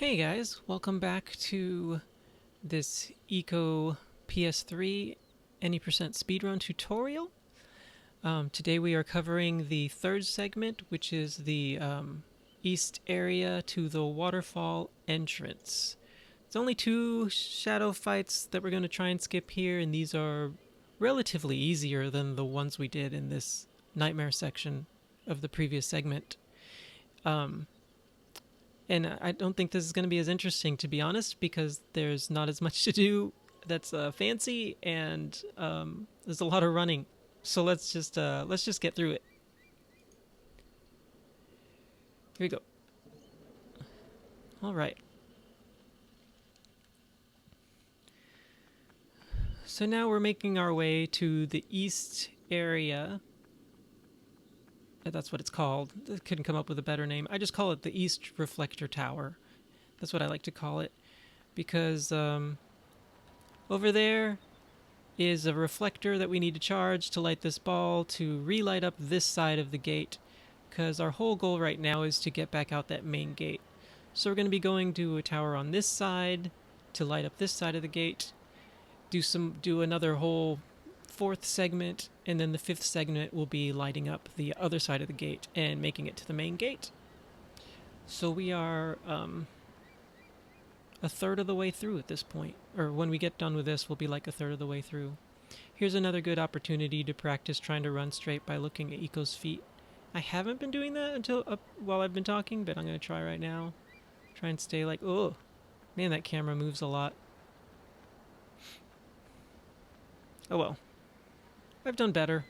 Hey guys, welcome back to this Eco PS3 any percent speedrun tutorial. Today we are covering the third segment, which is the east area to the Waterfall entrance. It's only two shadow fights that we're going to try and skip here, and these are relatively easier than the ones we did in this nightmare section of the previous segment. And I don't think this is going to be as interesting, to be honest, because there's not as much to do that's fancy, and there's a lot of running. So let's just get through it. Here we go. All right. So now we're making our way to the east area. That's what it's called. I couldn't come up with a better name. I just call it the East Reflector Tower. That's what I like to call it. Because over there is a reflector that we need to charge to light this ball to relight up this side of the gate. Because our whole goal right now is to get back out that main gate. So we're going to be going to a tower on this side to light up this side of the gate. Do another whole fourth segment, and then the fifth segment will be lighting up the other side of the gate and making it to the main gate. So we are a third of the way through at this point. Or when we get done with this, we'll be like a third of the way through. Here's another good opportunity to practice trying to run straight by looking at Eco's feet. I haven't been doing that until while I've been talking, but I'm going to try right now. Try and stay like, oh, man, that camera moves a lot. Oh well. I've done better.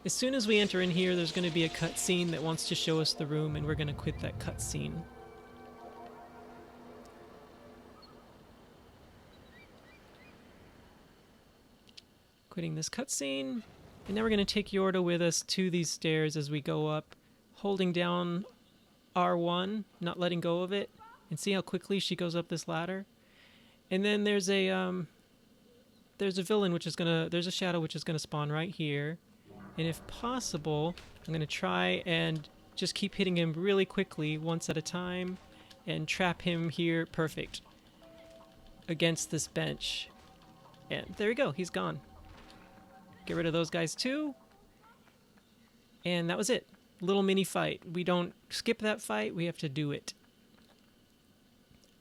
As soon as we enter in here, there's going to be a cutscene that wants to show us the room, and we're going to quit that cutscene. Quitting this cutscene, and now we're going to take Yorda with us to these stairs as we go up, holding down R1, not letting go of it, and see how quickly she goes up this ladder. And then there's a villain there's a shadow which is gonna spawn right here, and if possible, I'm gonna try and just keep hitting him really quickly, once at a time, and trap him here, perfect, against this bench. And there we go, he's gone. Get rid of those guys too, and that was it. Little mini fight. We don't skip that fight, we have to do it.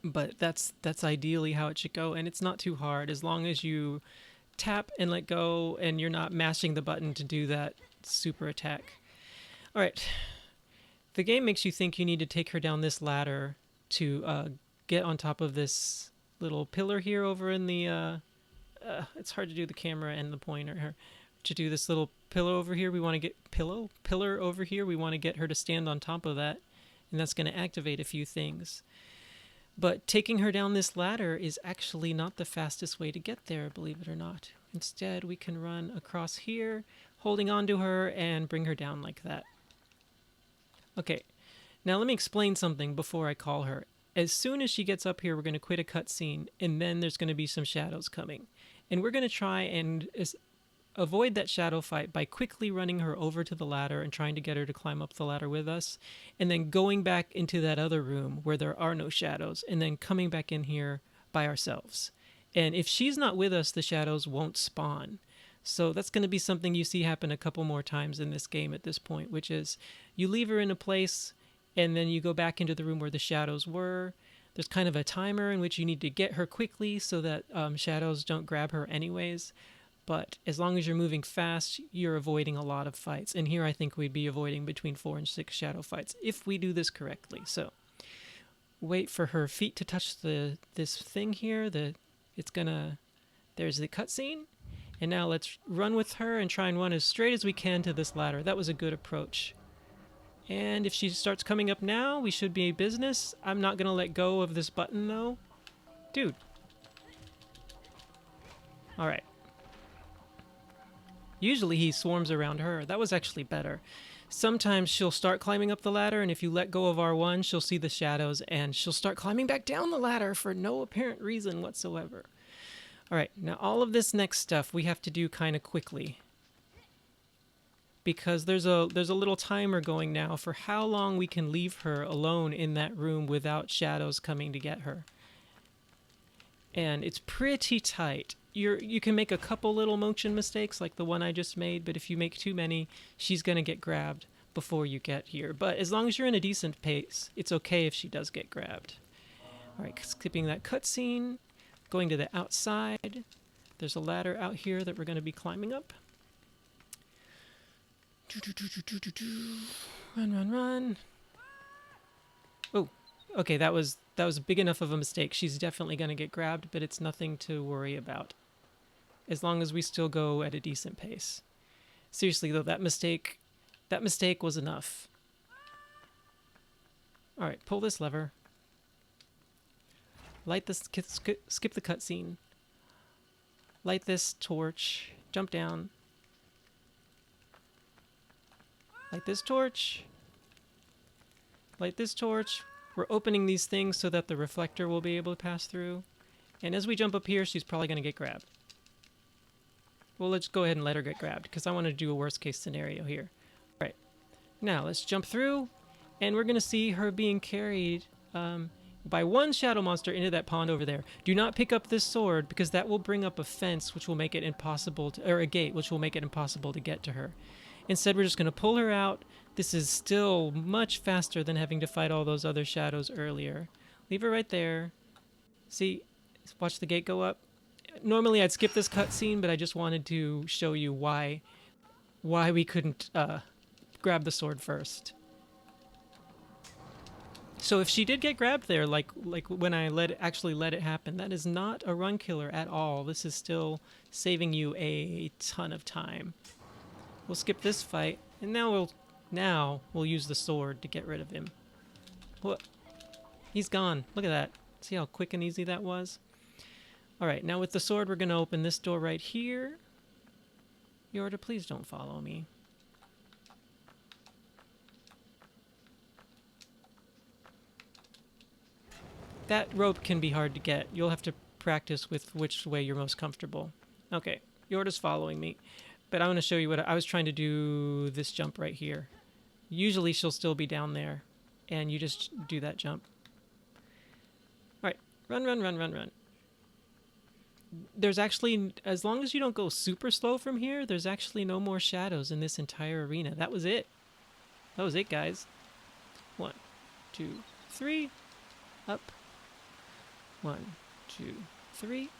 But that's ideally how it should go, and it's not too hard as long as you tap and let go and you're not mashing the button to do that super attack. Alright, the game makes you think you need to take her down this ladder to get on top of this little pillar here over in the it's hard to do the camera and the pointer here. To do this little pillar over here, we want to get pillar over here, we want to get her to stand on top of that, and that's going to activate a few things. But taking her down this ladder is actually not the fastest way to get there, believe it or not. Instead, we can run across here, holding on to her, and bring her down like that. Okay, now let me explain something before I call her. As soon as she gets up here, we're going to quit a cutscene, and then there's going to be some shadows coming. And we're going to try and avoid that shadow fight by quickly running her over to the ladder and trying to get her to climb up the ladder with us, and then going back into that other room where there are no shadows, and then coming back in here by ourselves. And if she's not with us, the shadows won't spawn. So that's going to be something you see happen a couple more times in this game at this point, which is you leave her in a place, and then you go back into the room where the shadows were. There's kind of a timer in which you need to get her quickly so that shadows don't grab her anyways. But as long as you're moving fast, you're avoiding a lot of fights. And here I think we'd be avoiding between 4 and 6 shadow fights if we do this correctly. So wait for her feet to touch this thing here. There's the cutscene. And now let's run with her and try and run as straight as we can to this ladder. That was a good approach. And if she starts coming up now, we should be business. I'm not going to let go of this button though. Dude. Alright. Usually he swarms around her. That was actually better. Sometimes she'll start climbing up the ladder, and if you let go of R1, she'll see the shadows, and she'll start climbing back down the ladder for no apparent reason whatsoever. Alright, now all of this next stuff we have to do kind of quickly. because there's a little timer going now for how long we can leave her alone in that room without shadows coming to get her. And it's pretty tight. You can make a couple little motion mistakes like the one I just made, but if you make too many, she's going to get grabbed before you get here. But as long as you're in a decent pace, it's okay if she does get grabbed. All right, skipping that cutscene, going to the outside. There's a ladder out here that we're going to be climbing up. Run, run, run. Oh, okay, that was big enough of a mistake. She's definitely going to get grabbed, but it's nothing to worry about, as long as we still go at a decent pace. Seriously, though, that mistake was enough. All right, pull this lever. Light this, skip the cutscene. Light this torch. Jump down. Light this torch. Light this torch. We're opening these things so that the reflector will be able to pass through. And as we jump up here, she's probably going to get grabbed. Well, let's go ahead and let her get grabbed, because I want to do a worst case scenario here. All right. Now, let's jump through, and we're going to see her being carried by one shadow monster into that pond over there. Do not pick up this sword, because that will bring up a fence, which will make it impossible to, or a gate, which will make it impossible to get to her. Instead, we're just going to pull her out. This is still much faster than having to fight all those other shadows earlier. Leave her right there. See, watch the gate go up. Normally, I'd skip this cutscene, but I just wanted to show you why we couldn't grab the sword first. So if she did get grabbed there, like when I actually let it happen, that is not a run killer at all. This is still saving you a ton of time. We'll skip this fight, and now we'll use the sword to get rid of him. What? He's gone. Look at that. See how quick and easy that was? All right, now with the sword, we're going to open this door right here. Yorda, please don't follow me. That rope can be hard to get. You'll have to practice with which way you're most comfortable. Okay, Yorda's following me. But I want to show you what I was trying to do, this jump right here. Usually she'll still be down there, and you just do that jump. All right, run, run, run, run, run. There's actually, as long as you don't go super slow from here, there's actually no more shadows in this entire arena. That was it. That was it, guys. 1, 2, 3, up. 1, 2, 3.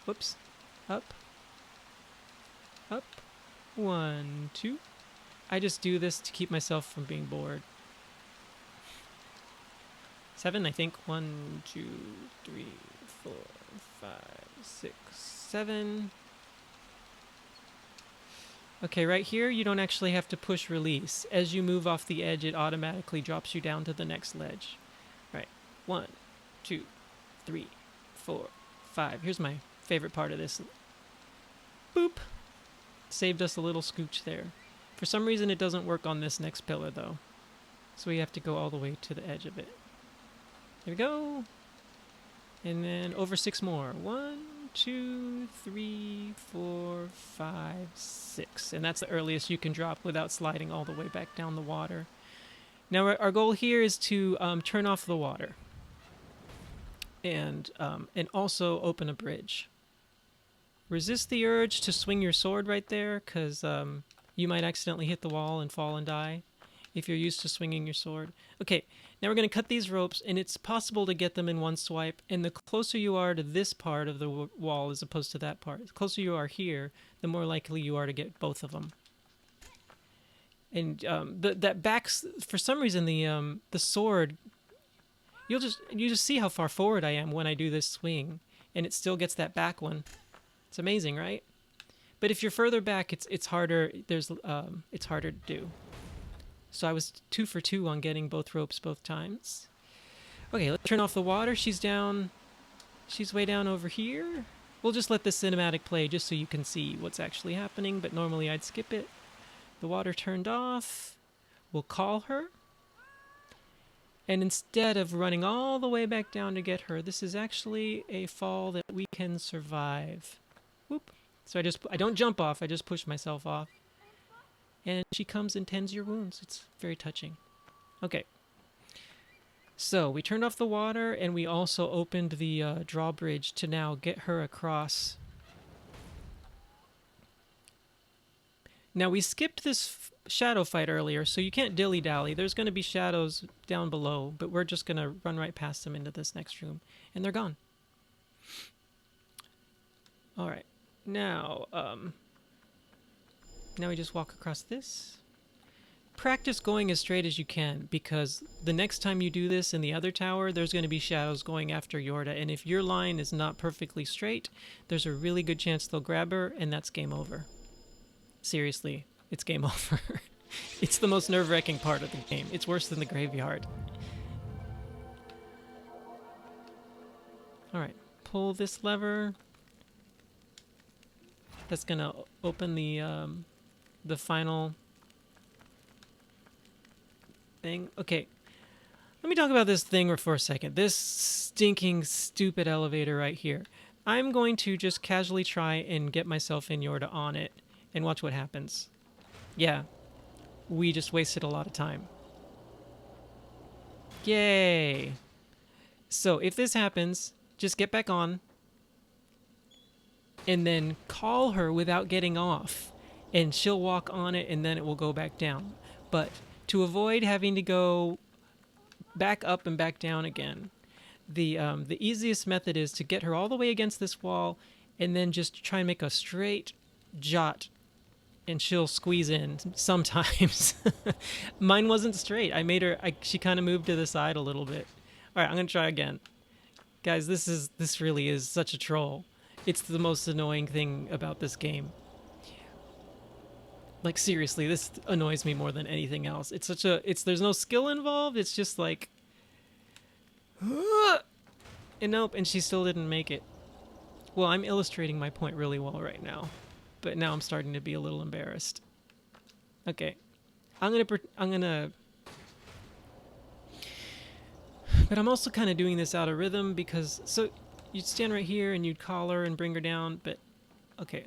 Whoops. Up. Up. 1, 2. I just do this to keep myself from being bored. 7, I think. 1, 2, 3, 4, 5, 6, 7. Okay, right here, you don't actually have to push release. As you move off the edge, it automatically drops you down to the next ledge. All right. 1, 2, 3, 4, 5. Here's my favorite part of this. Boop. Saved us a little scooch there. For some reason, it doesn't work on this next pillar, though. So we have to go all the way to the edge of it. There we go. And then over 6 more. 1, 2, 3, 4, 5, 6. And that's the earliest you can drop without sliding all the way back down the water. Now, our goal here is to turn off the water. And also open a bridge. Resist the urge to swing your sword right there, because you might accidentally hit the wall and fall and die if you're used to swinging your sword. Okay, now we're going to cut these ropes, and it's possible to get them in one swipe, and the closer you are to this part of the wall as opposed to that part, the closer you are here, the more likely you are to get both of them. And that backs, for some reason, the sword, you just see how far forward I am when I do this swing, and it still gets that back one. It's amazing, right? But if you're further back, it's harder. It's harder to do. So I was 2 for 2 on getting both ropes both times. Okay, let's turn off the water. She's down. She's way down over here. We'll just let the cinematic play just so you can see what's actually happening. But normally I'd skip it. The water turned off. We'll call her. And instead of running all the way back down to get her, this is actually a fall that we can survive. Whoop. So I don't jump off, I just push myself off. and she comes and tends your wounds. It's very touching. Okay. So we turned off the water, and we also opened the drawbridge to now get her across. Now we skipped this shadow fight earlier, so you can't dilly-dally. There's going to be shadows down below, but we're just going to run right past them into this next room, and they're gone. All right. Now we just walk across this. Practice going as straight as you can, because the next time you do this in the other tower, there's going to be shadows going after Yorda, and if your line is not perfectly straight, there's a really good chance they'll grab her, and that's game over. Seriously, it's game over. It's the most nerve-wracking part of the game. It's worse than the graveyard. Alright, pull this lever. That's gonna open the final thing. Okay, let me talk about this thing for a second. This stinking, stupid elevator right here. I'm going to just casually try and get myself in Yorda on it and watch what happens. Yeah, we just wasted a lot of time. Yay! So if this happens, just get back on and then call her without getting off, and she'll walk on it and then it will go back down. But to avoid having to go back up and back down again, the easiest method is to get her all the way against this wall and then just try and make a straight jot, and she'll squeeze in sometimes. Mine wasn't straight. I made her, she kind of moved to the side a little bit. All right, I'm going to try again. Guys, this really is such a troll. It's the most annoying thing about this game. Like, seriously, this annoys me more than anything else. It's such a, there's no skill involved. It's just like, and nope, and she still didn't make it. Well, I'm illustrating my point really well right now, but now I'm starting to be a little embarrassed. Okay, but I'm also kind of doing this out of rhythm, because, so you'd stand right here and you'd call her and bring her down, but okay,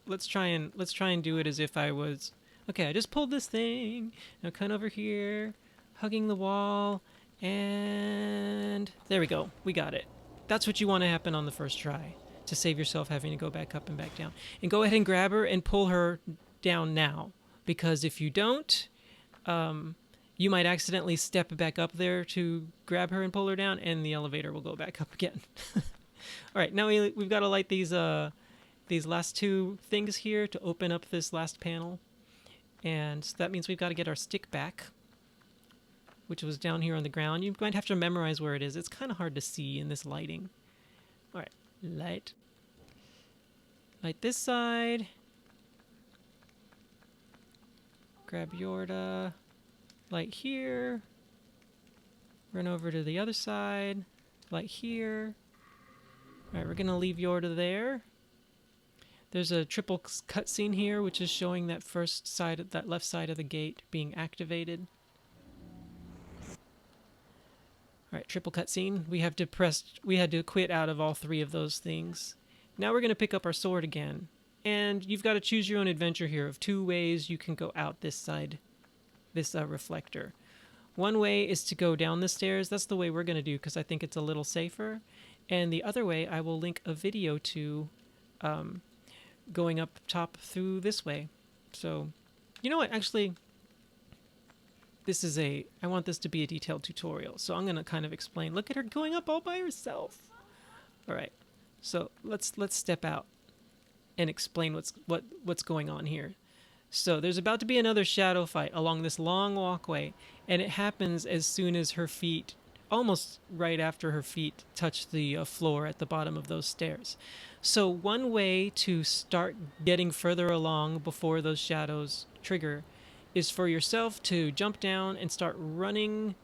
let's try and do it as if I was, okay, I just pulled this thing, now come over here, hugging the wall, and there we go, we got it. That's what you want to happen on the first try, to save yourself having to go back up and back down. And go ahead and grab her and pull her down now, because if you don't, you might accidentally step back up there to grab her and pull her down, and the elevator will go back up again. All right, now we've got to light these last two things here to open up this last panel, and that means we've got to get our stick back, which was down here on the ground. You might have to memorize where it is. It's kind of hard to see in this lighting. All right, light this side. Grab Yorda. Light here. Run over to the other side. Light here. All right, we're gonna leave Yorda there. There's a triple cutscene here, which is showing that first side, that left side of the gate being activated. All right, triple cutscene. We had to quit out of all three of those things. Now we're gonna pick up our sword again, and you've got to choose your own adventure here of two ways you can go out this side, this reflector. One way is to go down the stairs. That's the way we're gonna do, because I think it's a little safer. And the other way, I will link a video to, going up top through this way. So, you know what? Actually, I want this to be a detailed tutorial. So I'm gonna kind of explain. Look at her going up all by herself. All right. So let's step out and explain what's going on here. So there's about to be another shadow fight along this long walkway, and it happens as soon as her feet, almost right after her feet touch the floor at the bottom of those stairs. So one way to start getting further along before those shadows trigger is for yourself to jump down and start running,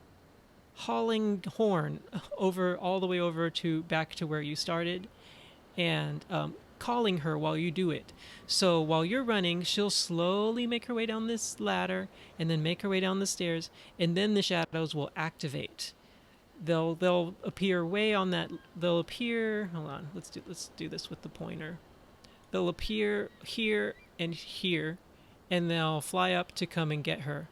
hauling horn over all the way over to back to where you started, and calling her while you do it. So while you're running, she'll slowly make her way down this ladder and then make her way down the stairs, and then the shadows will activate. They'll appear way on that. They'll appear. Hold on. Let's do this with the pointer. They'll appear here and here, and they'll fly up to come and get her.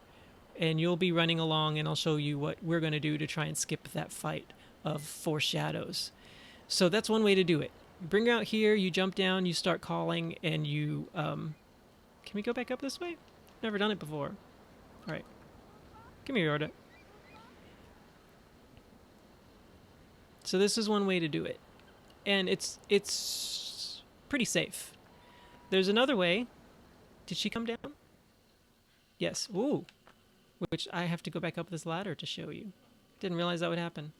And you'll be running along, and I'll show you what we're going to do to try and skip that fight of 4 shadows. So that's one way to do it. Bring her out here, you jump down, you start calling, and you... can we go back up this way? Never done it before. All right. Come here, Yorda. So this is one way to do it. And it's pretty safe. There's another way. Did she come down? Yes. Ooh. Which I have to go back up this ladder to show you. Didn't realize that would happen.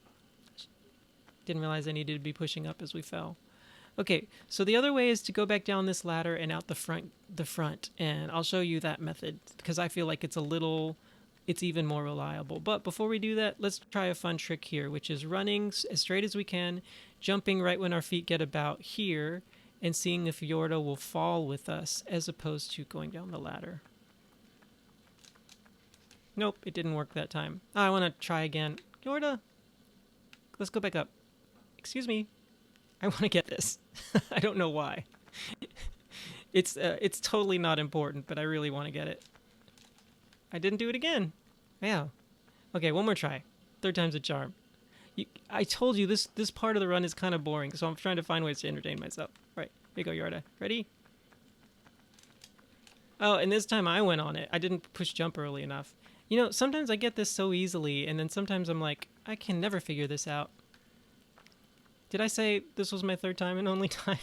Didn't realize I needed to be pushing up as we fell. Okay, so the other way is to go back down this ladder and out the front, and I'll show you that method because I feel like it's even more reliable. But before we do that, let's try a fun trick here, which is running as straight as we can, jumping right when our feet get about here, and seeing if Yorda will fall with us as opposed to going down the ladder. Nope, it didn't work that time. I want to try again. Yorda, let's go back up. Excuse me. I want to get this. I don't know why. It's totally not important, but I really want to get it. I didn't do it again. Yeah. Okay, one more try. 3rd time's a charm. I told you this part of the run is kind of boring, so I'm trying to find ways to entertain myself. All right, here you go, Yorda. Ready? Oh, and this time I went on it. I didn't push jump early enough. You know, sometimes I get this so easily, and then sometimes I'm like, I can never figure this out. Did I say this was my 3rd time and only time?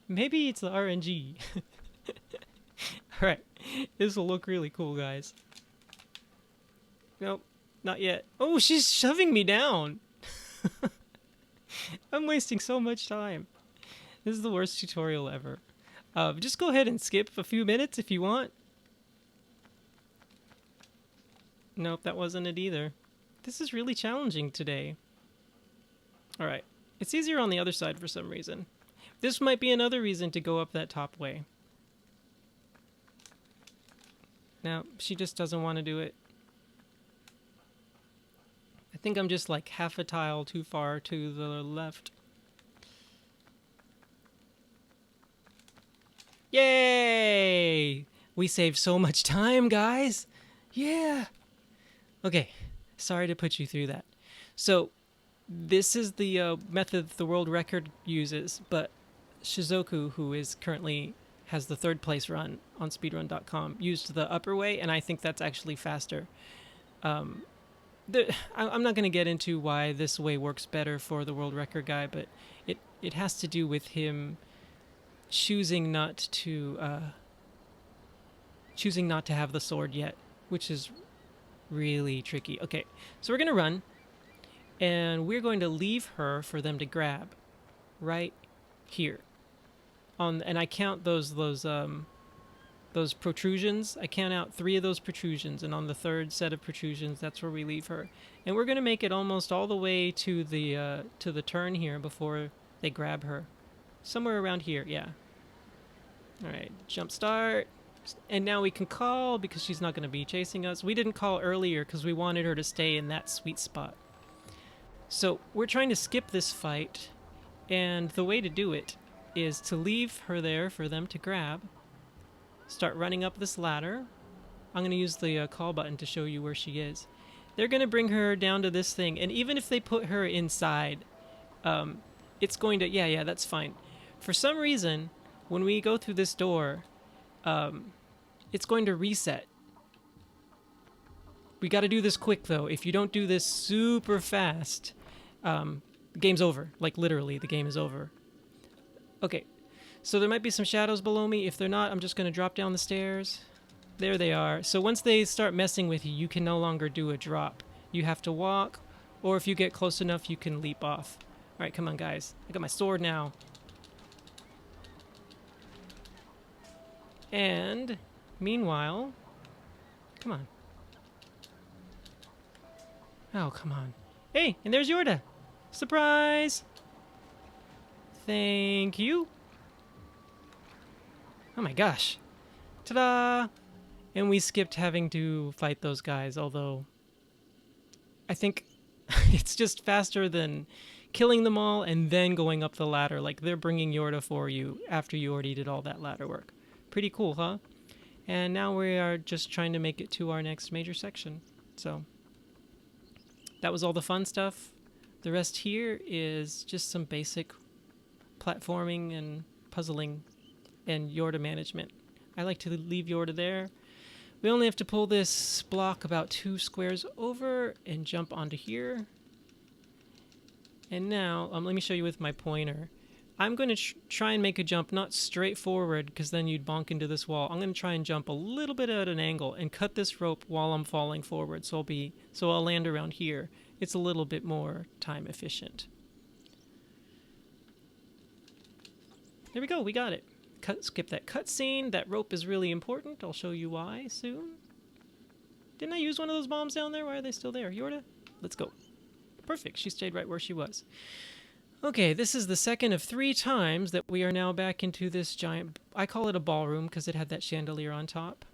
Maybe it's the RNG. Alright, this will look really cool, guys. Nope, not yet. Oh, she's shoving me down! I'm wasting so much time. This is the worst tutorial ever. Just go ahead and skip a few minutes if you want. Nope, that wasn't it either. This is really challenging today. Alright. It's easier on the other side for some reason. This might be another reason to go up that top way. Now, she just doesn't want to do it. I think I'm just like half a tile too far to the left. Yay! We saved so much time, guys! Yeah! Okay, sorry to put you through that. So, this is the method the world record uses, but Shizuku, who is currently has the 3rd place run on speedrun.com, used the upper way, and I think that's actually faster. I'm not going to get into why this way works better for the world record guy, but it has to do with him choosing not to have the sword yet, which is really tricky. Okay, so we're going to run. And we're going to leave her for them to grab right here. And I count those protrusions. I count out 3 of those protrusions, and on the 3rd set of protrusions, that's where we leave her. And we're going to make it almost all the way to the turn here before they grab her. Somewhere around here, yeah. All right, jump start. And now we can call because she's not going to be chasing us. We didn't call earlier because we wanted her to stay in that sweet spot. So we're trying to skip this fight, and the way to do it is to leave her there for them to grab, start running up this ladder. I'm going to use the call button to show you where she is. They're going to bring her down to this thing, and even if they put her inside, it's going to... Yeah, that's fine. For some reason, when we go through this door, it's going to reset. We got to do this quick, though. If you don't do this super fast, the game's over. Like, literally, the game is over. Okay, so there might be some shadows below me. If they're not, I'm just going to drop down the stairs. There they are. So once they start messing with you, you can no longer do a drop. You have to walk, or if you get close enough, you can leap off. All right, come on, guys. I got my sword now. And meanwhile, come on. Oh, come on. Hey, and there's Yorda. Surprise! Thank you. Oh my gosh. Ta-da! And we skipped having to fight those guys, although I think it's just faster than killing them all and then going up the ladder. Like, they're bringing Yorda for you after you already did all that ladder work. Pretty cool, huh? And now we are just trying to make it to our next major section. So that was all the fun stuff. The rest here is just some basic platforming and puzzling and Yorda management. I like to leave Yorda there. We only have to pull this block about 2 squares over and jump onto here. And now, let me show you with my pointer. I'm going to try and make a jump not straight forward, because then you'd bonk into this wall. I'm going to try and jump a little bit at an angle and cut this rope while I'm falling forward, so I'll land around here. It's a little bit more time efficient. There we go, we got it. Skip that cutscene. That rope is really important. I'll show you why soon. Didn't I use one of those bombs down there? Why are they still there? Yorda? Let's go. Perfect. She stayed right where she was. Okay, this is the second of 3 times that we are now back into this giant... I call it a ballroom because it had that chandelier on top.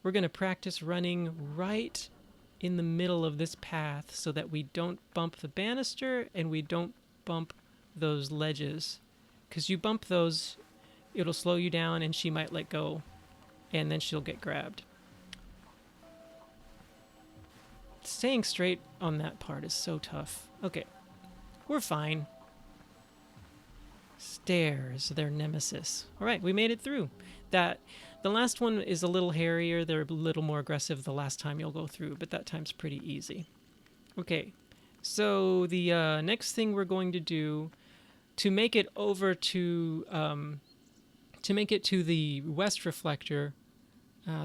We're going to practice running right in the middle of this path so that we don't bump the banister and we don't bump those ledges. Because you bump those... it'll slow you down and she might let go and then she'll get grabbed. Staying straight on that part is so tough. Okay, we're fine. Stairs, their nemesis. All right, we made it through. The last one is a little hairier. They're a little more aggressive the last time you'll go through, but that time's pretty easy. Okay, so the next thing we're going to do to make it over to make it to the west reflector,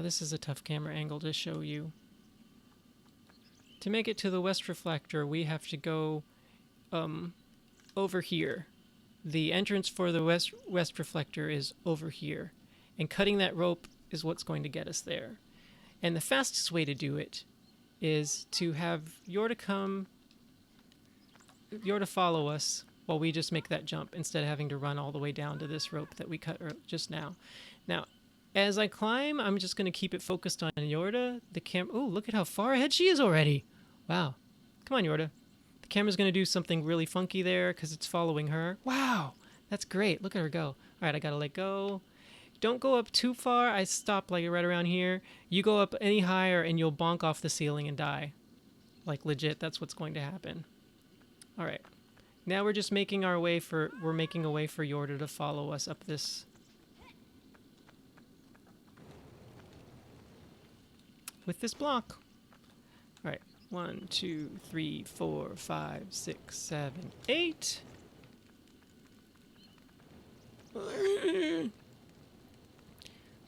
this is a tough camera angle to show you. To make it to the west reflector, we have to go over here. The entrance for the west reflector is over here. And cutting that rope is what's going to get us there. And the fastest way to do it is to have Yorda follow us while we just make that jump instead of having to run all the way down to this rope that we cut just now. Now, as I climb, I'm just going to keep it focused on Yorda. Oh, look at how far ahead she is already. Wow. Come on, Yorda. The camera's going to do something really funky there because it's following her. Wow. That's great. Look at her go. All right, I got to let go. Don't go up too far. I stop like right around here. You go up any higher and you'll bonk off the ceiling and die. Like legit, that's what's going to happen. All right. Now we're just making a way for Yorda to follow us up this. With this block. All right. 1, 2, 3, 4, 5, 6, 7, 8.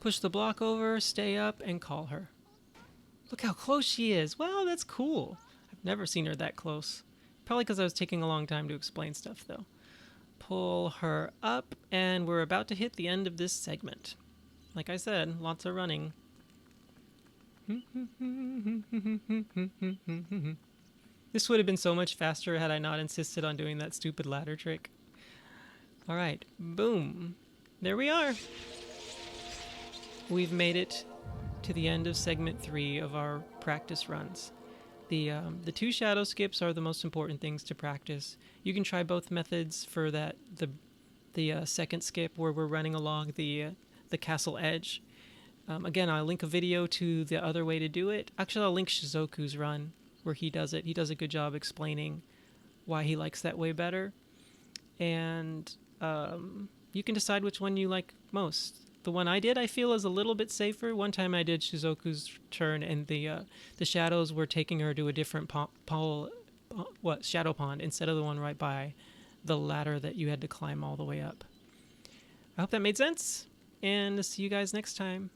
Push the block over, stay up, and call her. Look how close she is. Wow, that's cool. I've never seen her that close. Probably because I was taking a long time to explain stuff, though. Pull her up, and we're about to hit the end of this segment. Like I said, lots of running. This would have been so much faster had I not insisted on doing that stupid ladder trick. All right, boom. There we are. We've made it to the end of segment 3 of our practice runs. The 2 shadow skips are the most important things to practice. You can try both methods for that. The second skip where we're running along the castle edge. Again, I'll link a video to the other way to do it. Actually, I'll link Shizuku's run where he does it. He does a good job explaining why he likes that way better. And you can decide which one you like most. The one I did, I feel, is a little bit safer. One time I did Shizuku's turn, and the shadows were taking her to a different shadow pond instead of the one right by the ladder that you had to climb all the way up. I hope that made sense, and see you guys next time.